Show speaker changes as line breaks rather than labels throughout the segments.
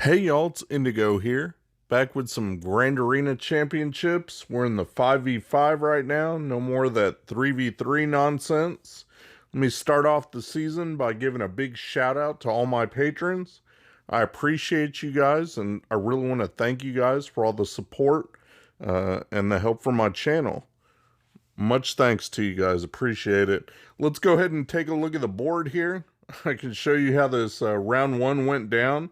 Hey y'all, it's Indigo here, back with some Grand Arena Championships. We're in the 5v5 right now, no more of that 3v3 nonsense. Let me start off the season by giving a big shout out to all my patrons. I appreciate you guys, and I really want to thank you guys for all the support and the help from my channel. Much thanks to you guys, appreciate it. Let's go ahead and take a look at the board here. I can show you how this round one went down.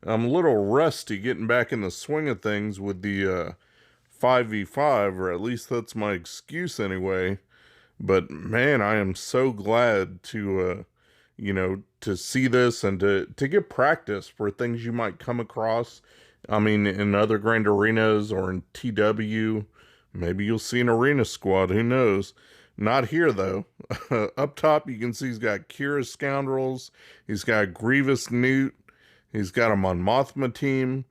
I'm a little rusty getting back in the swing of things with the 5v5, or at least that's my excuse anyway. But man, I am so glad to, to see this and to get practice for things you might come across. I mean, in other grand arenas or in TW, maybe you'll see an arena squad, who knows. Not here, though. Up top, you can see he's got Kira Scoundrels, he's got Grievous Newt, he's got a Mon Mothma team,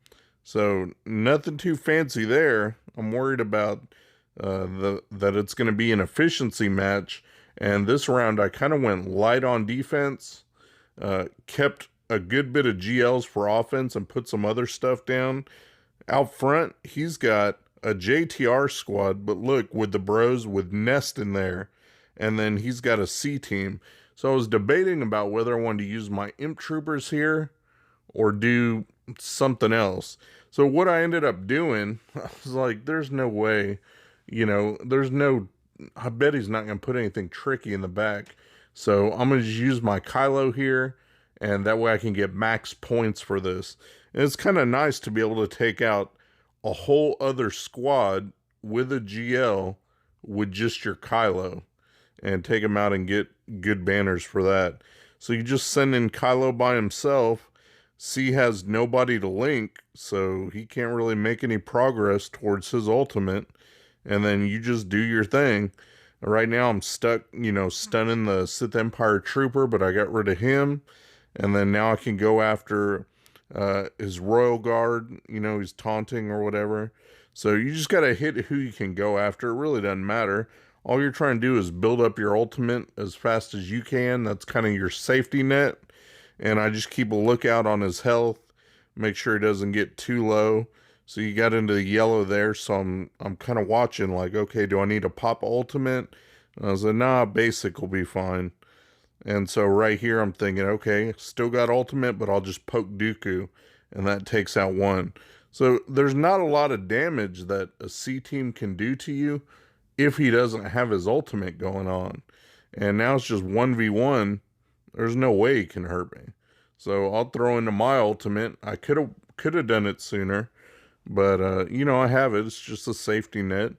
so nothing too fancy there. I'm worried about that it's going to be an efficiency match, and this round I kind of went light on defense, kept a good bit of GLs for offense, and put some other stuff down. Out front, he's got a JTR squad, but look, with the bros with Nest in there, and then he's got a C team. So I was debating about whether I wanted to use my Imp Troopers here or do something else. So what I ended up doing, I was like, there's no way, I bet he's not going to put anything tricky in the back. So I'm going to use my Kylo here, and that way I can get max points for this. And it's kind of nice to be able to take out a whole other squad with a GL with just your Kylo and take him out and get good banners for that. So you just send in Kylo by himself. C has nobody to link, so he can't really make any progress towards his ultimate, and then you just do your thing. Right now I'm stuck, stunning the Sith Empire Trooper, but I got rid of him, and then now I can go after his Royal Guard, he's taunting or whatever. So you just got to hit who you can go after. It really doesn't matter. All you're trying to do is build up your ultimate as fast as you can. That's kind of your safety net. And I just keep a lookout on his health, make sure he doesn't get too low. So you got into the yellow there, so I'm kind of watching like, okay, do I need to pop ultimate? And I was like, nah, basic will be fine. And so right here I'm thinking, okay, still got ultimate, but I'll just poke Dooku, and that takes out one. So there's not a lot of damage that a C team can do to you if he doesn't have his ultimate going on. And now it's just 1v1. There's no way he can hurt me. So I'll throw into my ultimate. I could have done it sooner, but I have it. It's just a safety net.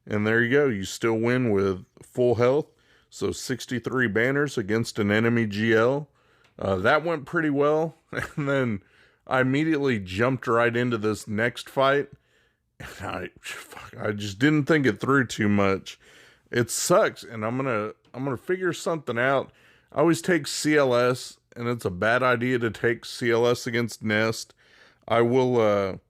And there you go. You still win with full health. So 63 banners against an enemy GL. That went pretty well. And then I immediately jumped right into this next fight. And I just didn't think it through too much. It sucks, and I'm gonna figure something out. I always take CLS, and it's a bad idea to take CLS against Nest. I will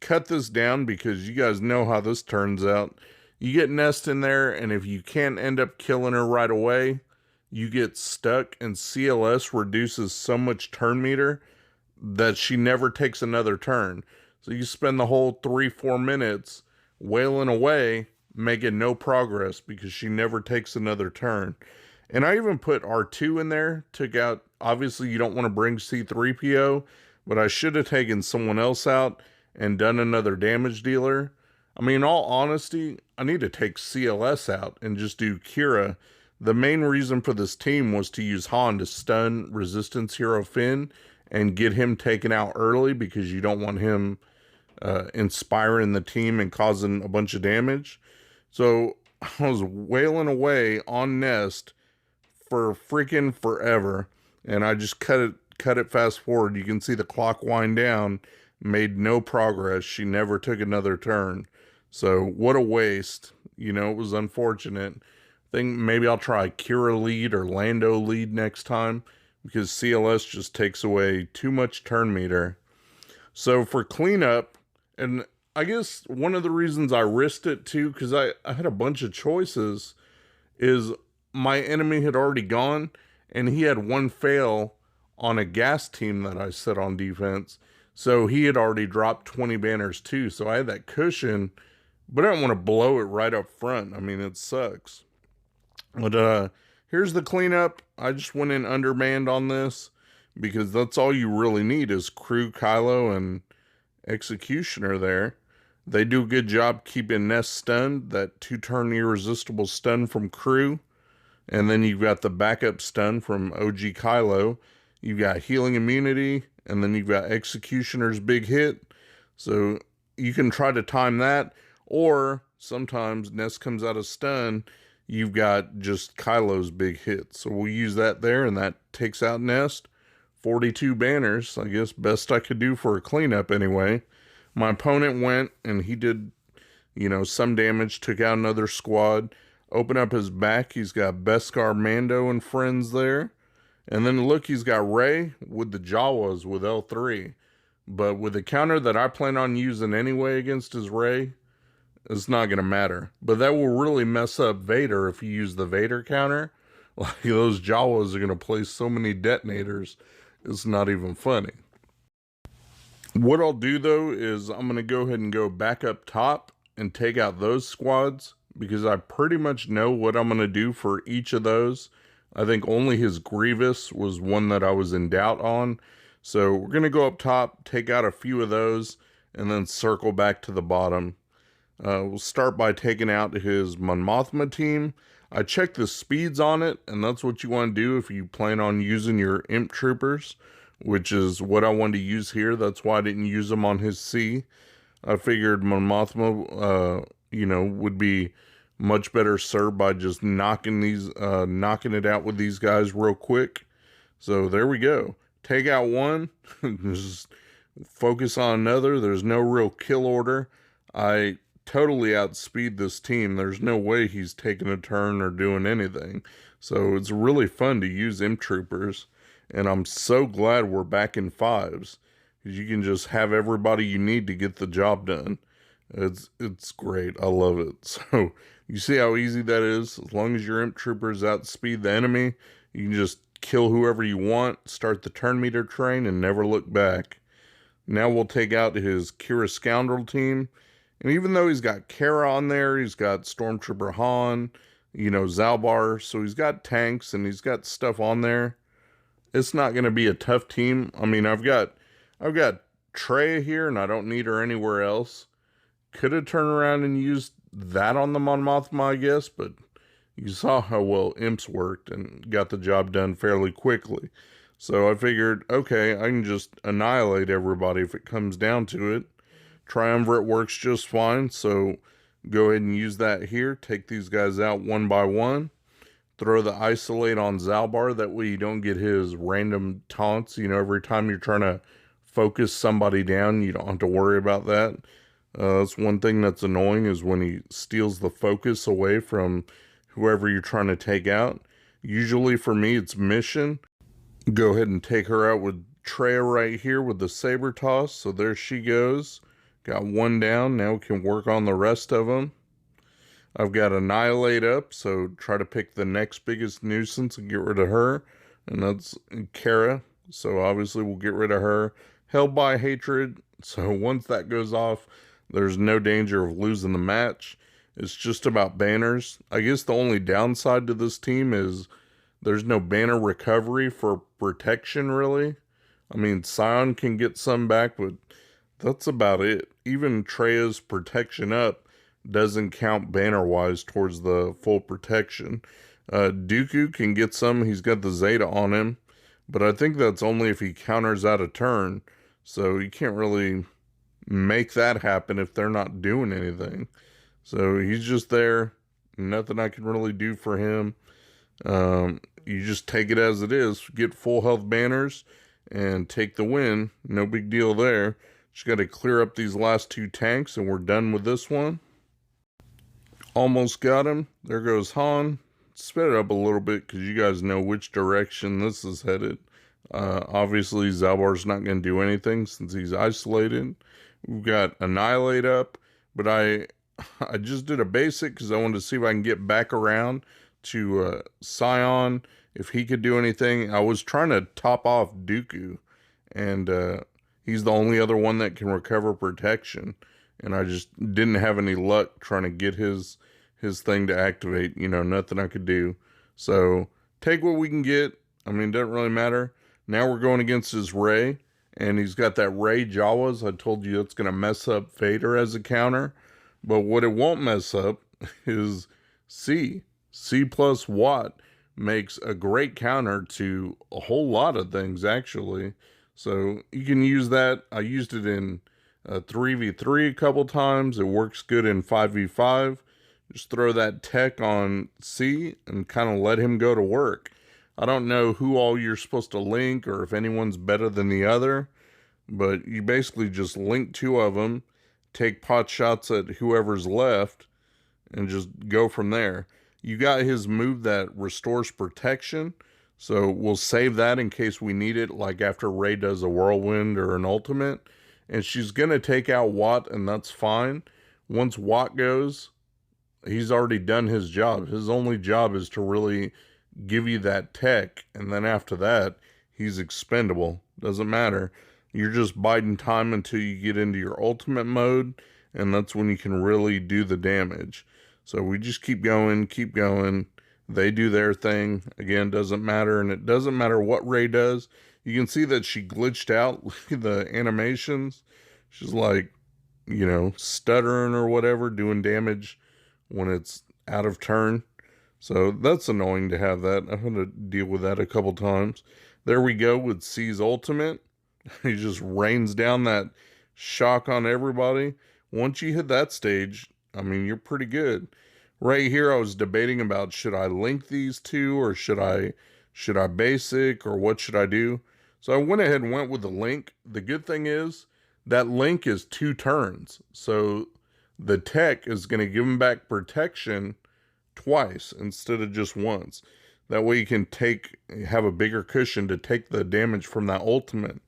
cut this down because you guys know how this turns out. You get Nest in there, and if you can't end up killing her right away, you get stuck, and CLS reduces so much turn meter that she never takes another turn. So you spend the whole 3-4 minutes wailing away, making no progress because she never takes another turn. And I even put R2 in there, took out, obviously you don't want to bring C3PO, but I should have taken someone else out and done another damage dealer. I mean, in all honesty, I need to take CLS out and just do Kira. The main reason for this team was to use Han to stun Resistance Hero Finn and get him taken out early because you don't want him inspiring the team and causing a bunch of damage. So I was wailing away on Nest for freaking forever, and I just cut it fast forward. You can see the clock wind down, made no progress. She never took another turn. So what a waste. It was unfortunate. I think maybe I'll try Kira lead or Lando lead next time, because CLS just takes away too much turn meter. So for cleanup, and I guess one of the reasons I risked it too, because I had a bunch of choices, is my enemy had already gone, and he had one fail on a gas team that I set on defense. So he had already dropped 20 banners too. So I had that cushion, but I don't want to blow it right up front. I mean, it sucks. But here's the cleanup. I just went in undermanned on this because that's all you really need is Crew, Kylo, and Executioner there. They do a good job keeping Nest stunned, that 2-turn irresistible stun from Crew. And then you've got the backup stun from OG Kylo. You've got healing immunity, and then you've got Executioner's big hit. So you can try to time that, or sometimes Nest comes out of stun, you've got just Kylo's big hit. So we'll use that there, and that takes out Nest. 42 banners, I guess best I could do for a cleanup anyway. My opponent went, and he did, some damage, took out another squad. Open up his back, he's got Beskar, Mando, and friends there. And then look, he's got Rey with the Jawas with L3. But with the counter that I plan on using anyway against his Rey, it's not going to matter. But that will really mess up Vader if you use the Vader counter. Like, those Jawas are going to place so many detonators, it's not even funny. What I'll do, though, is I'm going to go ahead and go back up top and take out those squads, because I pretty much know what I'm going to do for each of those. I think only his Grievous was one that I was in doubt on. So we're going to go up top, take out a few of those, and then circle back to the bottom. We'll start by taking out his Mon Mothma team. I checked the speeds on it, and that's what you want to do if you plan on using your Imp Troopers, which is what I wanted to use here. That's why I didn't use them on his C. I figured Mon Mothma, would be much better served by just knocking it out with these guys real quick. So there we go. Take out one, just focus on another. There's no real kill order. I totally outspeed this team. There's no way he's taking a turn or doing anything. So it's really fun to use Imp Troopers. And I'm so glad we're back in 5s, because you can just have everybody you need to get the job done. It's great. I love it. So you see how easy that is? As long as your Imp Troopers outspeed the enemy, you can just kill whoever you want, start the turn meter train, and never look back. Now we'll take out his Kira Scoundrel team. And even though he's got Kara on there, he's got Stormtrooper Han, Zalbar, so he's got tanks and he's got stuff on there. It's not going to be a tough team. I mean, I've got Trey here, and I don't need her anywhere else. Could have turned around and used that on the Mon Mothma, I guess, but you saw how well Imps worked and got the job done fairly quickly. So I figured, okay, I can just annihilate everybody if it comes down to it. Triumvirate works just fine, so go ahead and use that here. Take these guys out one by one. Throw the Isolate on Zalbar, that way you don't get his random taunts. Every time you're trying to focus somebody down, you don't have to worry about that. That's one thing that's annoying, is when he steals the focus away from whoever you're trying to take out. Usually for me, it's mission. Go ahead and take her out with Treya right here with the Saber Toss. So there she goes. Got one down. Now we can work on the rest of them. I've got Annihilate up, so try to pick the next biggest nuisance and get rid of her. And that's Kara. So obviously we'll get rid of her. Held by Hatred. So once that goes off, there's no danger of losing the match. It's just about banners. I guess the only downside to this team is there's no banner recovery for protection, really. I mean, Scion can get some back, but that's about it. Even Treya's protection up doesn't count banner-wise towards the full protection. Dooku can get some. He's got the Zeta on him. But I think that's only if he counters out a turn. So you can't really make that happen if they're not doing anything. So he's just there. Nothing I can really do for him. You just take it as it is. Get full health banners and take the win. No big deal there. Just got to clear up these last 2 tanks and we're done with this one. Almost got him. There goes Han. Sped it up a little bit because you guys know which direction this is headed. Obviously, Zalbar's not going to do anything since he's isolated. We've got Annihilate up, but I just did a basic because I wanted to see if I can get back around to Scion, if he could do anything. I was trying to top off Dooku, and he's the only other one that can recover protection. And I just didn't have any luck trying to get his thing to activate. You know, nothing I could do. So take what we can get. I mean, it doesn't really matter. Now we're going against his Ray, and he's got that Ray Jawas. I told you it's going to mess up Vader as a counter. But what it won't mess up is C. C plus Watt makes a great counter to a whole lot of things, actually. So you can use that. I used it in 3v3 a couple times. It works good in 5v5. Just throw that tech on C and kind of let him go to work. I don't know who all you're supposed to link or if anyone's better than the other, but you basically just link two of them, take pot shots at whoever's left, and just go from there. You got his move that restores protection, so we'll save that in case we need it, like after Rey does a whirlwind or an ultimate. And she's going to take out Watt, and that's fine. Once Watt goes, he's already done his job. His only job is to really give you that tech, and then after that, he's expendable. Doesn't matter. You're just biding time until you get into your ultimate mode, and that's when you can really do the damage. So we just keep going, keep going. They do their thing. Again, doesn't matter, and it doesn't matter what Rey does. You can see that she glitched out. Look at the animations. She's like, you know, stuttering or whatever, doing damage when it's out of turn. So that's annoying to have that. I'm going to deal with that a couple times. There we go with C's ultimate. He just rains down that shock on everybody. Once you hit that stage, I mean, you're pretty good. Right here, I was debating about should I link these two or should I basic or what should I do? So I went ahead and went with the link. The good thing is that link is 2 turns. So the tech is going to give him back protection twice instead of just once. That way you can have a bigger cushion to take the damage from that ultimate.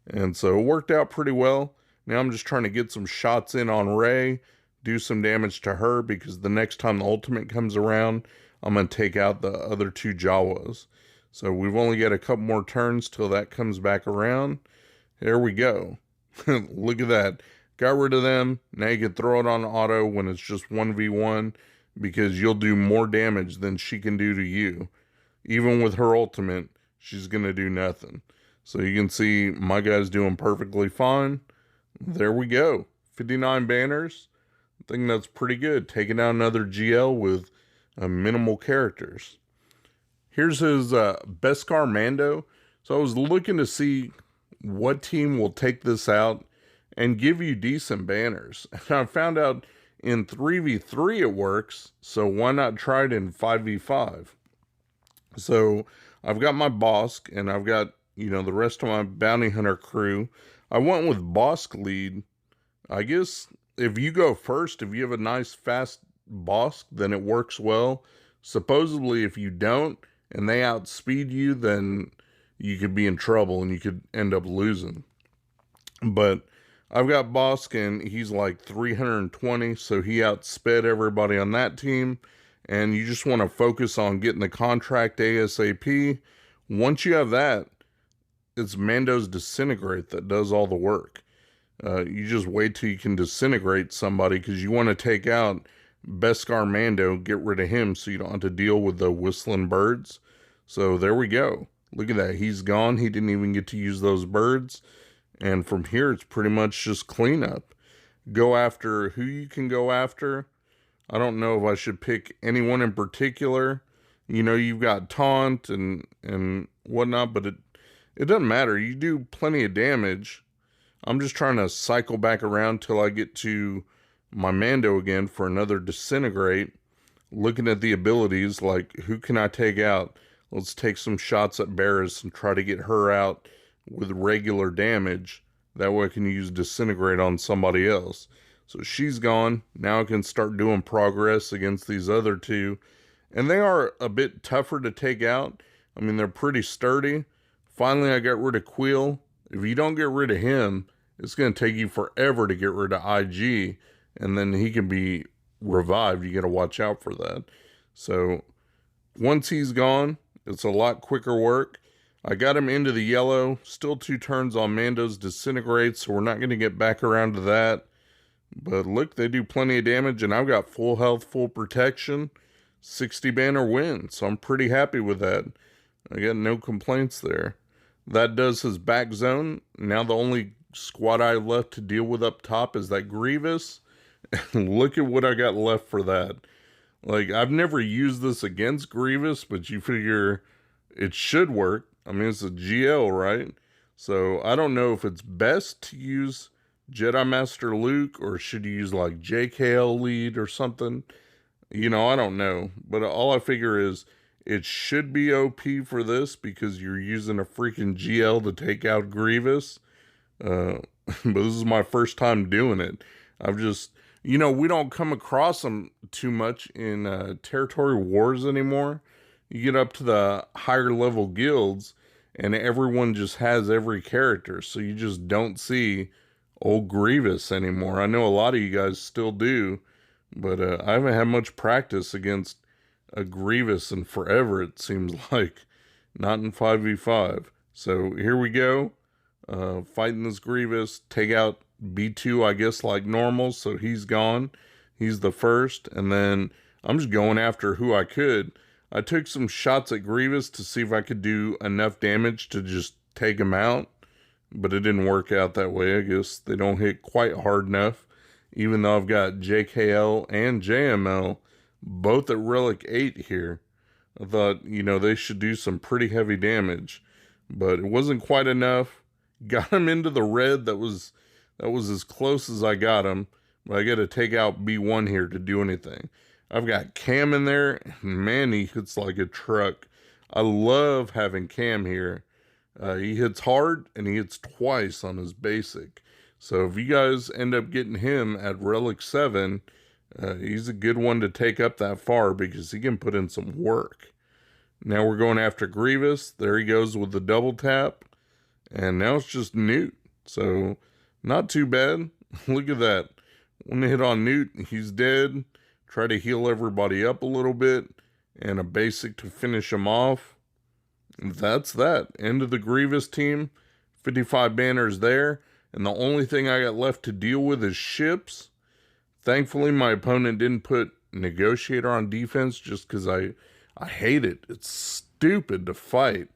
And so it worked out pretty well. Now I'm just trying to get some shots in on Rey, do some damage to her, because the next time the ultimate comes around, I'm going to take out the other 2 Jawas. So we've only got a couple more turns till that comes back around. There we go. Look at that. Got rid of them. Now you can throw it on auto when it's just 1v1, because you'll do more damage than she can do to you. Even with her ultimate, she's going to do nothing. So you can see my guy's doing perfectly fine. There we go. 59 banners. I think that's pretty good. Taking out another GL with minimal characters. Here's his Beskar Mando. So I was looking to see what team will take this out and give you decent banners. And I found out in 3v3 it works, so why not try it in 5v5? So I've got my Bosk, and I've got, you know, the rest of my bounty hunter crew. I went with Bosk lead. I guess if you go first, if you have a nice fast Bosk, then it works well. Supposedly if you don't, and they outspeed you, then you could be in trouble and you could end up losing. But I've got Bosk, and he's like 320, so he outsped everybody on that team. And you just want to focus on getting the contract ASAP. Once you have that, it's Mando's Disintegrate that does all the work. You just wait till you can disintegrate somebody, because you want to take out Beskar Mando, get rid of him so you don't have to deal with the whistling birds. So there we go. Look at that. He's gone. He didn't even get to use those birds. And from here, it's pretty much just cleanup. Go after who you can go after. I don't know if I should pick anyone in particular. You know, you've got taunt and whatnot, but it doesn't matter. You do plenty of damage. I'm just trying to cycle back around till I get to my Mando again for another disintegrate. Looking at the abilities, like, who can I take out? Let's take some shots at Barris and try to get her out with regular damage. That way I can use disintegrate on somebody else. So she's gone. Now I can start doing progress against these other 2. And they are a bit tougher to take out. I mean, they're pretty sturdy. Finally, I got rid of Quill. If you don't get rid of him, it's going to take you forever to get rid of IG. And then he can be revived. You got to watch out for that. So once he's gone, it's a lot quicker work. I got him into the yellow. Still 2 turns on Mando's Disintegrate, so we're not going to get back around to that. But look, they do plenty of damage, and I've got full health, full protection. 60 banner win, so I'm pretty happy with that. I got no complaints there. That does his back zone. Now the only squad I have left to deal with up top is that Grievous. And look at what I got left for that. Like, I've never used this against Grievous, but you figure it should work. I mean, it's a GL, right? So I don't know if it's best to use Jedi Master Luke, or should you use like JKL lead or something? You know, I don't know. But all I figure is it should be OP for this because you're using a freaking GL to take out Grievous. But this is my first time doing it. I've just, you know, we don't come across them too much in territory wars anymore. You get up to the higher level guilds and everyone just has every character. So you just don't see old Grievous anymore. I know a lot of you guys still do, but I haven't had much practice against a Grievous in forever, it seems like. Not in 5v5. So here we go. Fighting this Grievous. Take out B2, I guess, like normal. So he's gone. He's the first. And then I'm just going after who I could. I took some shots at Grievous to see if I could do enough damage to just take him out. But it didn't work out that way. I guess they don't hit quite hard enough. Even though I've got JKL and JML both at Relic 8 here. I thought, you know, they should do some pretty heavy damage. But it wasn't quite enough. Got him into the red. That was as close as I got him. But I got to take out B1 here to do anything. I've got Cam in there. Man, he hits like a truck. I love having Cam here. He hits hard, and he hits twice on his basic. So if you guys end up getting him at Relic 7, he's a good one to take up that far because he can put in some work. Now we're going after Grievous. There he goes with the double tap. And now it's just Newt. So not too bad. Look at that. One hit on Newt, he's dead. Try to heal everybody up a little bit. And a basic to finish him off. That's that. End of the Grievous team. 55 banners there. And the only thing I got left to deal with is ships. Thankfully, my opponent didn't put Negotiator on defense just because I hate it. It's stupid to fight.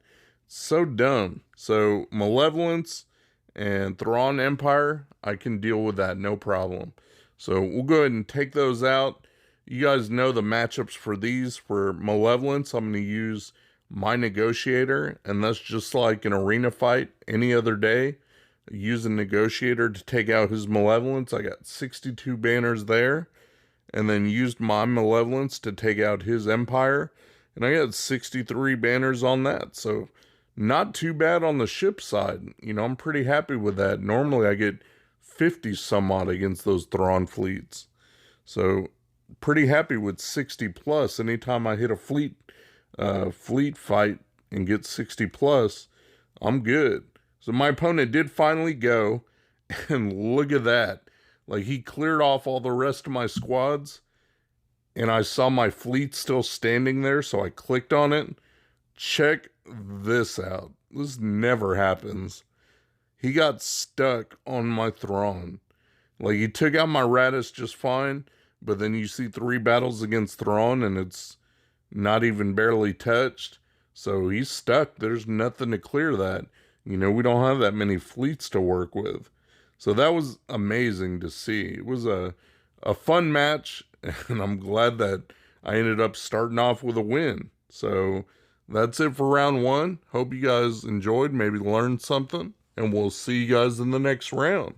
It's so dumb. So, Malevolence and Thrawn Empire, I can deal with that, no problem. So, we'll go ahead and take those out. You guys know the matchups for these. For Malevolence, I'm going to use my Negotiator, and that's just like an arena fight any other day. Use a Negotiator to take out his Malevolence. I got 62 banners there. And then used my Malevolence to take out his Empire. And I got 63 banners on that. So not too bad on the ship side. You know, I'm pretty happy with that. Normally I get 50 some odd against those Thrawn fleets. So pretty happy with 60 plus. Anytime I hit a fleet fight and get 60 plus, I'm good. So my opponent did finally go, and look at that. Like, he cleared off all the rest of my squads, and I saw my fleet still standing there, so I clicked on it. Check this out. This never happens. He got stuck on my Thrawn. Like, he took out my Radis just fine, but then you see 3 battles against Thrawn, and it's not even barely touched. So he's stuck. There's nothing to clear that. You know, we don't have that many fleets to work with. So that was amazing to see. It was a fun match, and I'm glad that I ended up starting off with a win. So that's it for round 1. Hope you guys enjoyed, maybe learned something, and we'll see you guys in the next round.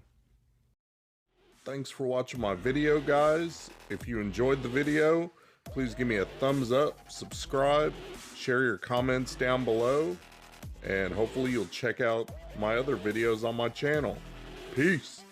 Thanks for watching my video, guys. If you enjoyed the video, please give me a thumbs up, subscribe, share your comments down below. And hopefully you'll check out my other videos on my channel. Peace.